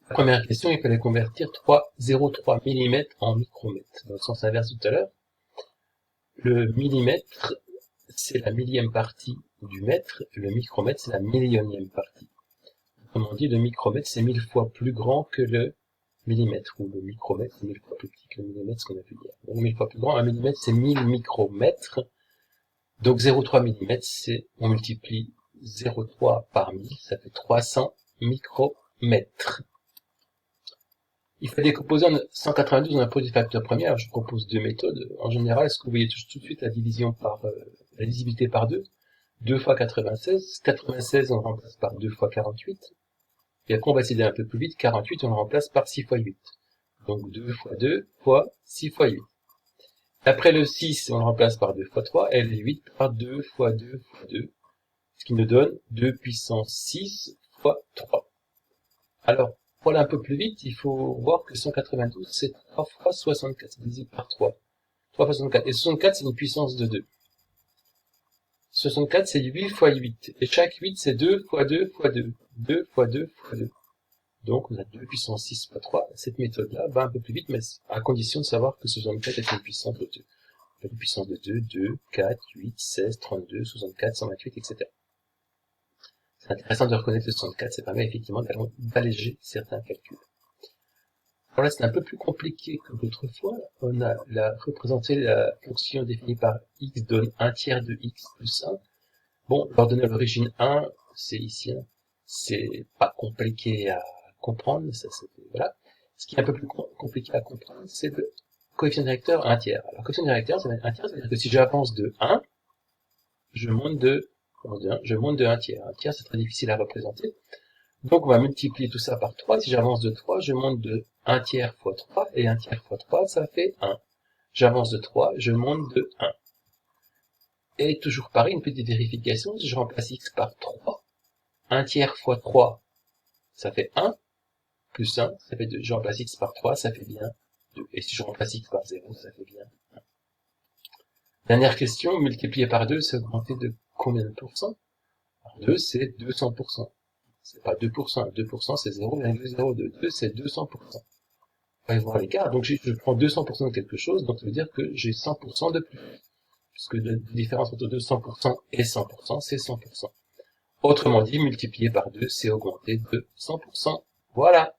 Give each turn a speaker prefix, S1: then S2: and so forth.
S1: La première question, il fallait convertir 0,3 mm en micromètre. Dans le sens inverse tout à l'heure, le millimètre, c'est la millième partie du mètre, le micromètre, c'est la millionième partie. Autrement dit, le micromètre, c'est 1000 fois plus grand que le millimètre, ou le micromètre, c'est 1000 fois plus petit que le millimètre, ce qu'on a pu dire. Donc 1000 fois plus grand, un millimètre, c'est 1000 micromètres. Donc 0,3 mm, c'est, on multiplie 0,3 par 1000, ça fait 300 micromètres. Il faut décomposer en 192 en un produit facteur premier. Alors je propose deux méthodes. En général, est-ce que vous voyez tout de suite la division par la divisibilité par 2? 2 fois 96. 96, on le remplace par 2 fois 48. Et après, on va essayer un peu plus vite. 48, on le remplace par 6 fois 8. Donc 2 fois 2 fois 6 fois 8. Après le 6, on le remplace par 2 fois 3. Et le 8 par 2 fois 2 fois 2. Ce qui nous donne 2 puissance 6 fois 3. Alors, pour aller un peu plus vite, il faut voir que 192, c'est 3 fois 64, c'est divisé par 3. 3 fois 64. Et 64, c'est une puissance de 2. 64, c'est 8 fois 8. Et chaque 8, c'est 2 fois 2 fois 2. 2 fois 2 fois 2. Donc, on a 2 puissance 6 fois 3. Cette méthode-là va un peu plus vite, mais à condition de savoir que 64 est une puissance de 2. Une puissance de 2, 2, 4, 8, 16, 32, 64, 128, etc. C'est intéressant de reconnaître le 64, ça permet effectivement d'alléger certains calculs. Alors là, c'est un peu plus compliqué que l'autre fois. On a représenté la fonction définie par x donne 1 tiers de x plus 1. Bon, leur donner à l'origine 1, c'est ici, hein. C'est pas compliqué à comprendre, voilà. Ce qui est un peu plus compliqué à comprendre, c'est le coefficient directeur 1 tiers. Alors, coefficient directeur, ça va être 1 tiers, ça veut dire que si j'avance de 1, je monte de 1 tiers. 1 tiers, c'est très difficile à représenter. Donc, on va multiplier tout ça par 3. Si j'avance de 3, je monte de 1 tiers fois 3, et 1 tiers fois 3, ça fait 1. J'avance de 3, je monte de 1. Et toujours pareil, une petite vérification, si je remplace x par 3, 1 tiers fois 3, ça fait 1, plus 1, ça fait 2. Je remplace x par 3, ça fait bien 2. Et si je remplace x par 0, ça fait bien 1. Dernière question, multiplier par 2, c'est augmenter de combien de pourcents? Par 2, c'est 200%. C'est pas 2%, 2% c'est 0,02, 2 c'est 200%. On va voir l'écart, donc je prends 200% de quelque chose, donc ça veut dire que j'ai 100% de plus. Puisque la différence entre 200% et 100%, c'est 100%. Autrement dit, multiplier par 2, c'est augmenter de 100%. Voilà.